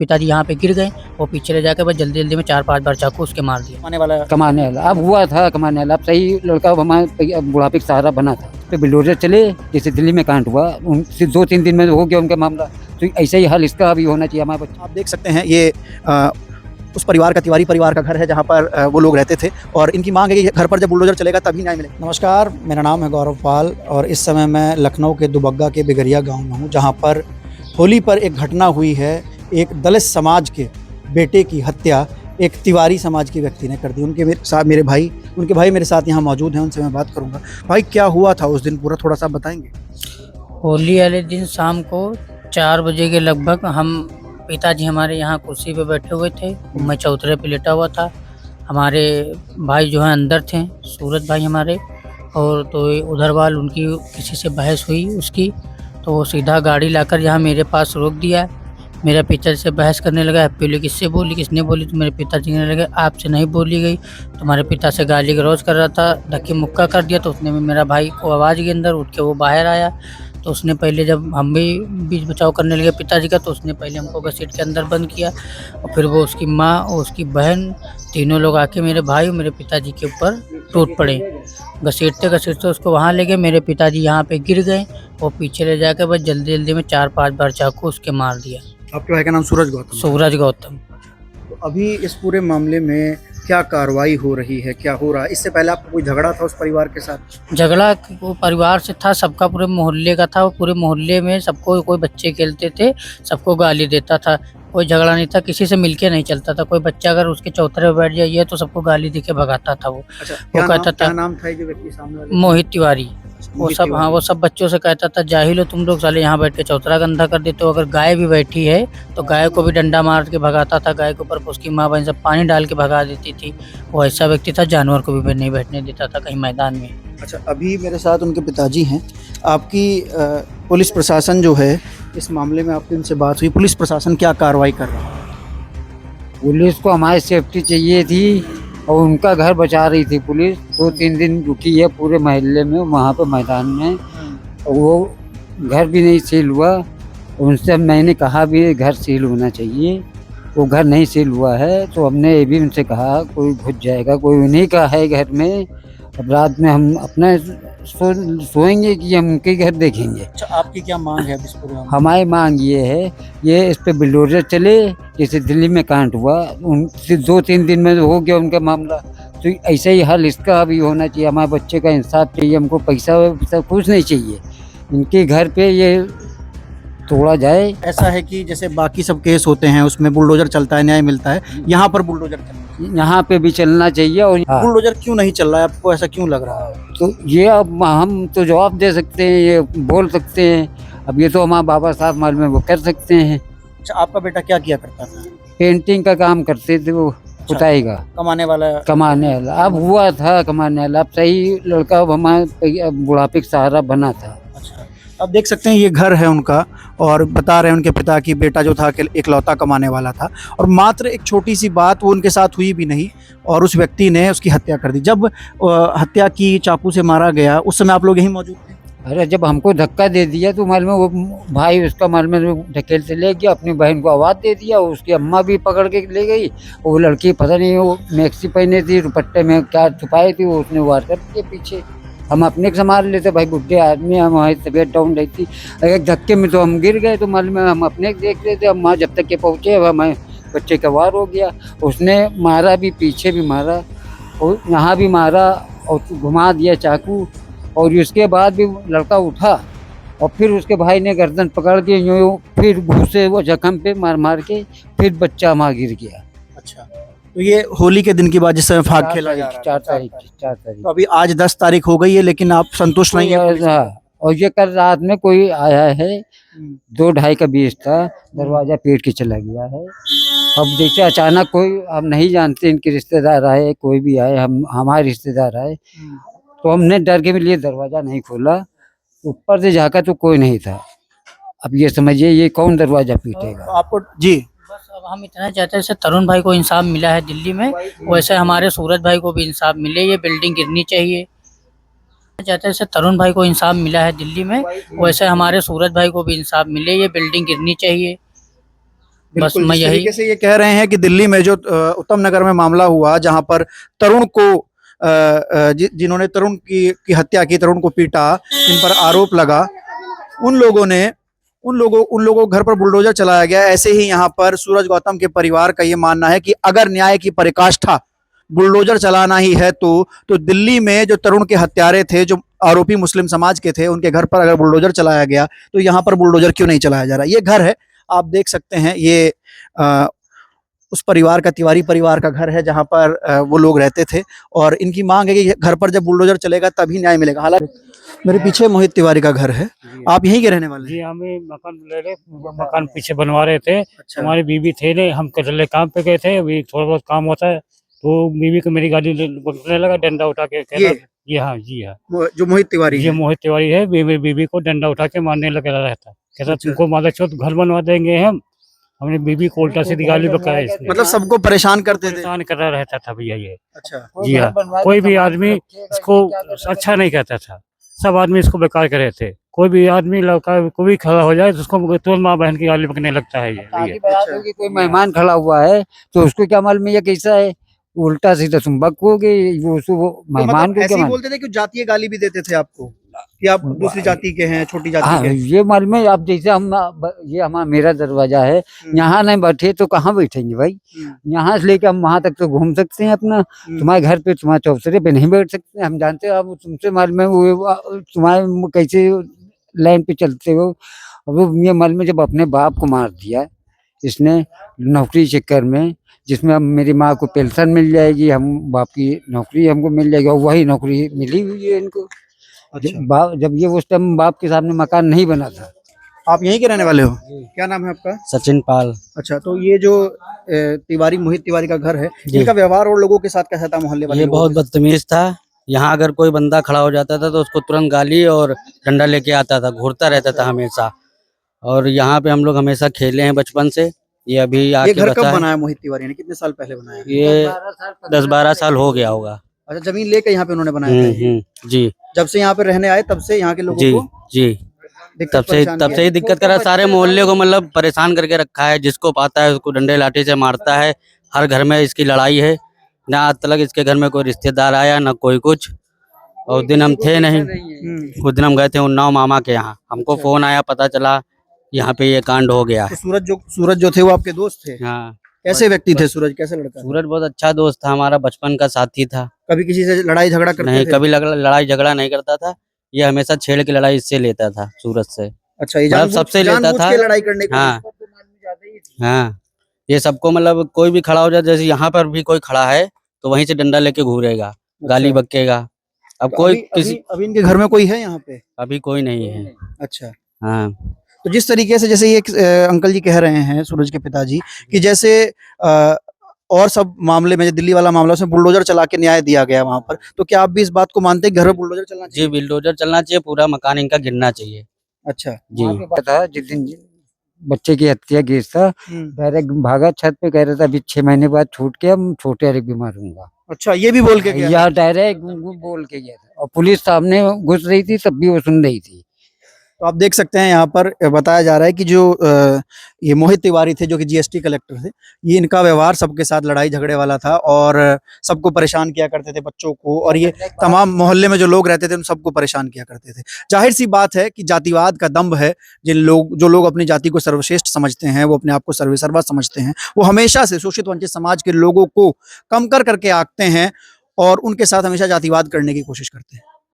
पिताजी यहाँ पे गिर गए और पीछे ले जाकर बस जल्दी जल्दी में 4-5 बार चाकू उसके मार दिया। कमाने वाला अब हुआ था, कमाने वाला अब सही लड़का हमारे बुढ़ापे का सहारा बना था। तो बिल्डोजर चले, जैसे दिल्ली में कांड हुआ, उनसे 2-3 दिन में हो गया उनका मामला। तो ऐसा ही हाल इसका भी होना चाहिए हमारे बच्चे। आप देख सकते हैं ये उस परिवार का, तिवारी परिवार का घर है जहाँ पर वो लोग रहते थे और इनकी मांग है कि घर पर जब बुलडोजर चलेगा तभी न्याय मिलेगा। नमस्कार, मेरा नाम है गौरव पाल और इस समय मैं लखनऊ के दुबग्गा के बिगरिया गांव में हूँ, जहाँ पर होली पर एक घटना हुई है। एक दलित समाज के बेटे की हत्या एक तिवारी समाज के व्यक्ति ने कर दी। उनके भाई मेरे साथ यहाँ मौजूद हैं, उनसे मैं बात करूँगा। भाई, क्या हुआ था उस दिन पूरा थोड़ा सा बताएंगे? होली वाले दिन शाम को 4 बजे के लगभग हम पिताजी हमारे यहाँ कुर्सी पे बैठे हुए थे, मैं चौतरे पे लेटा हुआ था। हमारे भाई जो है अंदर थे, सूरज भाई हमारे, और तो उधर वाल उनकी किसी से बहस हुई उसकी, तो वो सीधा गाड़ी लाकर यहाँ मेरे पास रोक दिया। मेरा पिताजी से बहस करने लगा, पहले किससे बोली, किसने बोली? तो मेरे पिताजी कहने लगे आपसे नहीं बोली गई। तुम्हारे पिता से गाली गलौज कर रहा था, धक्के मुक्का कर दिया। तो उसने मेरा भाई को आवाज़ के अंदर उठ के वो बाहर आया। तो उसने पहले, जब हम भी बीच बचाव करने लगे पिताजी का, तो उसने पहले हमको घसीट के अंदर बंद किया और फिर वो उसकी माँ और उसकी बहन तीनों लोग आके मेरे भाई और मेरे पिताजी के ऊपर टूट पड़े। घसीटते घसीटते उसको वहाँ ले गए। मेरे पिताजी यहाँ पे गिर गए और पीछे ले जाकर बस जल्दी जल्दी में 4-5 बार चाकू उसके मार दिया। आपके भाई का नाम सूरज गौतम? सूरज गौतम। तो अभी इस पूरे मामले में क्या कार्रवाई हो रही है, क्या हो रहा है? इससे पहले आपका कोई झगड़ा था उस परिवार के साथ? झगड़ा वो परिवार से था, सबका पूरे मोहल्ले का था। वो पूरे मोहल्ले में सबको, कोई बच्चे खेलते थे, सबको गाली देता था। कोई झगड़ा नहीं था, किसी से मिलके नहीं चलता था। कोई बच्चा अगर उसके चौतरे पे बैठ जाइए तो सबको गाली देके भगाता था वो। अच्छा, वो कहता था, क्या नाम था जो व्यक्ति सामने वाले? मोहित तिवारी। वो मोहित सब, तिवारी। हाँ, वो सब बच्चों से कहता था जाहिल हो तुम लोग, साले यहाँ बैठ के चौतरा गंदा कर देते हो। अगर गाय भी बैठी है तो गाय को भी डंडा मार के भगाता था। गाय के ऊपर उसकी माँ बहन सब पानी डाल के भगा देती थी। वो ऐसा व्यक्ति था, जानवर को भी नहीं बैठने देता था कहीं मैदान में। अच्छा, अभी मेरे साथ उनके पिताजी हैं। आपकी पुलिस प्रशासन जो है, इस मामले में आपकी उनसे बात हुई? पुलिस प्रशासन क्या कार्रवाई कर रहा है? पुलिस को हमारी सेफ्टी चाहिए थी और उनका घर बचा रही थी पुलिस। 2-3 दिन रुकी है पूरे मोहल्ले में, वहाँ पे मैदान में, और वो घर भी नहीं सील हुआ। उनसे मैंने कहा भी घर सील होना चाहिए, वो घर नहीं सील हुआ है। तो हमने ये भी उनसे कहा कोई घुस जाएगा, कोई उन्हीं का है घर में। अब रात में हम अपना सोएंगे कि हम उनके घर देखेंगे? अच्छा, आपकी क्या मांग है इस पूरे मामले में? हमारी मांग ये है, ये इस पे बिल्डोजर चले, जैसे दिल्ली में कांड हुआ, उनसे 2-3 दिन में हो गया उनका मामला। तो ऐसा ही हाल इसका भी होना चाहिए। हमारे बच्चे का इंसाफ चाहिए, हमको पैसा वैसा कुछ नहीं चाहिए। इनके घर पे ये तोड़ा जाए। ऐसा है कि जैसे बाकी सब केस होते हैं उसमें बुलडोजर चलता है, न्याय मिलता है, यहाँ पर बुलडोजर चलना चाहिए। यहाँ पे भी चलना चाहिए। और बुलडोजर क्यों नहीं चल रहा है, आपको ऐसा क्यों लग रहा है? तो ये अब हम तो जवाब दे सकते हैं, ये बोल सकते हैं। अब ये तो हमारे बाबा साहब मालूम है, वो कर सकते हैं। अच्छा, आपका बेटा क्या किया करता था? पेंटिंग का काम करते थे वो, पुताई का। कमाने वाला? कमाने वाला अब हुआ था, कमाने वाला अब सही लड़का हमारे बुढ़ापे का सहारा बना था। अच्छा, अब देख सकते हैं ये घर है उनका और बता रहे हैं उनके पिता की बेटा जो था इकलौता कमाने वाला था और मात्र एक छोटी सी बात वो उनके साथ हुई भी नहीं और उस व्यक्ति ने उसकी हत्या कर दी। जब हत्या की, चाकू से मारा गया, उस समय आप लोग यहीं मौजूद थे? अरे जब हमको धक्का दे दिया तो मालूम है वो भाई उसका मालूम है ढकेल से ले गया, अपनी बहन को आवाज़ दे दिया, उसकी अम्मा भी पकड़ के ले गई। वो लड़की पता नहीं वो मैक्सी पहने थी, दुपट्टे में क्या छुपाई थी, वो उसने वार कर दिया पीछे। हम अपने को संभाल लेते, भाई बुढ़े आदमी, हमारी तबीयत डाउन रहती। एक धक्के में तो हम गिर गए, तो मालूम है हम अपने को देख लेते। हम वहाँ जब तक के पहुँचे अब हमें बच्चे का वार हो गया। उसने मारा भी, पीछे भी मारा और यहाँ भी मारा और घुमा दिया चाकू। और उसके बाद भी लड़का उठा और फिर उसके भाई ने गर्दन पकड़ के यूँ फिर घुसे वो जख्म पे मार मार के, फिर बच्चा वहाँ गिर गया। अच्छा, तो ये होली के दिन की बात जिस समय फाग खेला जा रहा है? 4 तारीख। तो अभी आज 10 तारीख हो गई है, लेकिन आप संतुष्ट नहीं है? हाँ, और ये कल रात में कोई आया है, 2-2:30 का बीच था, दरवाजा पीट के चला गया है। अब देखिए अचानक कोई, हम नहीं जानते इनके रिश्तेदार आए, कोई भी आए, हम हमारे रिश्तेदार आए, तो हमने डर के लिए दरवाजा नहीं खोला। ऊपर से झाँका तो कोई नहीं था। अब ये समझिए ये कौन दरवाजा पीटेगा? तो आपको जी बस अब हम इतना चाहते हैं, जैसे तरुण भाई को इंसाफ मिला है दिल्ली में, वैसे हमारे सूरज भाई को भी इंसाफ मिले। ये बिल्डिंग गिरनी चाहिए। चाहते हैं, जैसे तरुण भाई को इंसाफ मिला है दिल्ली में, वैसे हमारे सूरज भाई को भी इंसाफ मिले। ये बिल्डिंग गिरनी चाहिए। बस बिल्कुल, मैं जिस यही तरीके से ये कह रहे हैं कि दिल्ली में जो उत्तम नगर में मामला हुआ जहां पर तरुण को जिन्होंने तरुण की हत्या की, तरुण को पीटा, जिन पर आरोप लगा, उन लोगों को घर पर बुलडोजर चलाया गया। ऐसे ही यहाँ पर सूरज गौतम के परिवार का ये मानना है कि अगर न्याय की पराकाष्ठा बुलडोजर चलाना ही है तो दिल्ली में जो तरुण के हत्यारे थे, जो आरोपी मुस्लिम समाज के थे, उनके घर पर अगर बुलडोजर चलाया गया तो यहाँ पर बुलडोजर क्यों नहीं चलाया जा रहा। ये घर है, आप देख सकते हैं, ये उस परिवार का, तिवारी परिवार का घर है जहाँ पर वो लोग रहते थे और इनकी मांग है कि घर पर जब बुलडोजर चलेगा तभी न्याय मिलेगा। हालांकि मेरे पीछे मोहित तिवारी का घर है, आप यहीं के रहने वाले जी हैं? हमें मकान ले रहे, मकान पीछे बनवा रहे थे। अच्छा, हमारी बीवी थे नहीं, हम कचले काम पे गए थे, अभी थोड़ा बहुत काम होता है तो बीवी को मेरी गाड़ी पकड़ने लगा, डंडा उठा के कहना। जी हाँ, जी हाँ, जो मोहित तिवारी ये है। मोहित तिवारी है। मेरी बीवी को डंडा उठा के मारने लगा रहता, कहता अच्छा। तुमको मारा चो घर बनवा देंगे हम। हमने बीवी को उल्टा सीधी गाली बकाया इसने, मतलब सबको परेशान करते थे। परेशान कर रहा रहता था भैया ये। अच्छा, जी हाँ, कोई भी आदमी इसको अच्छा नहीं कहता था, सब आदमी इसको बेकार कर रहे थे। कोई भी आदमी लड़का कोई भी खड़ा हो जाए तो उसको तुरंत माँ बहन की गाली बकने लगता है ये। ताकि बता दो कि कोई मेहमान खड़ा हुआ है तो उसको क्या मालूम है ये कैसा है, उल्टा सीधा तुम बकोगे, वो मेहमान मतलब को ऐसे क्या ही मालूम। बोलते थे कि जातीय गाली भी देते थे आपको कि आप दूसरी जाति के हैं, छोटी जाति हाँ के हैं। ये मालूम है। आप जैसे हम ये हमारा मेरा दरवाजा है, यहाँ नहीं बैठे तो कहाँ बैठेंगे भाई। यहाँ से लेके हम वहां तक तो घूम सकते हैं अपना, तुम्हारे घर पे, तुम्हारे चौसरे पे नहीं बैठ सकते। हम जानते हो, अब तुमसे मालूम है तुम्हारे कैसे लाइन पे चलते हो। अब ये मालूम है जब अपने बाप को मार दिया इसने नौकरी चक्कर में, जिसमें अब मेरी माँ को पेंशन मिल जाएगी, हम बाप की नौकरी हमको मिल जाएगी, और वही नौकरी मिली हुई है इनको। जब ये उस टाइम बाप के सामने मकान नहीं बना था। आप यहीं के रहने वाले हो? क्या नाम है आपका? सचिन पाल। अच्छा, तो ये जो तिवारी, मोहित तिवारी का घर है, इनका व्यवहार और लोगों के साथ कैसा था, मोहल्ले वाले ये लोगों बहुत के साथ? बदतमीज था। यहाँ अगर कोई बंदा खड़ा हो जाता था तो उसको तुरंत गाली और डंडा लेके आता था, घूरता रहता था हमेशा। और यहाँ पे हम लोग हमेशा खेले हैं बचपन से। ये अभी ये आके घर कब बसा है, बनाया मोहित तिवारी ने, कितने साल पहले बनाया? ये 10-12 साल हो गया होगा। अच्छा, जमीन लेके यहाँ पे उन्होंने बनाया था ये? जी जब से यहाँ पे रहने आए तब से यहाँ के लोगों जी को जी, दिक्कत तब परेशान से किया? ही दिक्कत करा, सारे मोहल्ले को मतलब परेशान करके रखा है। जिसको पाता है उसको डंडे लाठी से मारता है। हर घर में इसकी लड़ाई है, ना आज तक इसके घर में कोई रिश्तेदार आया ना कोई कुछ। और दिन हम थे नहीं, उस दिन हम गए थे उन्नाव मामा के यहाँ, हमको फोन आया, पता चला यहाँ पे ये कांड हो गया तो है। सूरज जो थे वो आपके दोस्त थे? हाँ, कैसे व्यक्ति थे सूरज, कैसे लड़का था? सूरज बहुत अच्छा दोस्त था, हमारा बचपन का साथी था। कभी किसी से लड़ाई झगड़ा करते नहीं, थे? कभी लड़ाई झगड़ा नहीं करता था। ये हमेशा छेड़ की लड़ाई इससे लेता था, सूरज से। अच्छा, ये मतलब सबसे लेता जानबूझ था। के लड़ाई करने को? हाँ हाँ, ये सबको मतलब कोई भी खड़ा हो जाए, जैसे यहाँ पर भी कोई खड़ा है तो वहीं से डंडा लेके घूरेगा, गाली बकेगा। अब तो कोई अभी इनके घर में कोई है यहाँ पे? अभी कोई नहीं है। अच्छा, हाँ, तो जिस तरीके से, जैसे ये अंकल जी कह रहे हैं, सूरज के पिताजी, कि जैसे और सब मामले में, जो दिल्ली वाला मामला, उसमें बुलडोजर चला के न्याय दिया गया वहां पर, तो क्या आप भी इस बात को मानते हैं घर में बुलडोजर चलना जी चाहिए? बिल्डोजर चलना चाहिए, पूरा मकान इनका गिरना चाहिए। अच्छा जी था जिस दिन बच्चे की हत्या केस था, डायरेक्ट भागा छत पे, कह रहा था अभी 6 महीने बाद छूट के हम छोटे अरे भी मारूंगा। अच्छा, ये भी बोल के गया? या डायरेक्ट बोल के गया था, और पुलिस सामने घुस रही थी तब भी वो सुन रही थी। तो आप देख सकते हैं यहाँ पर बताया जा रहा है कि जो ये मोहित तिवारी थे, जो कि जीएसटी कलेक्टर थे, ये इनका व्यवहार सबके साथ लड़ाई झगड़े वाला था और सबको परेशान किया करते थे, बच्चों को, और ये तमाम मोहल्ले में जो लोग रहते थे उन सबको परेशान किया करते थे। जाहिर सी बात है कि जातिवाद का दंभ है। जो लोग अपनी जाति को सर्वश्रेष्ठ समझते हैं, वो अपने आप को सर्वेसर्वा समझते हैं, वो हमेशा से शोषित वंचित समाज के लोगों को कम करके आंकते हैं और उनके साथ हमेशा जातिवाद करने की कोशिश करते हैं।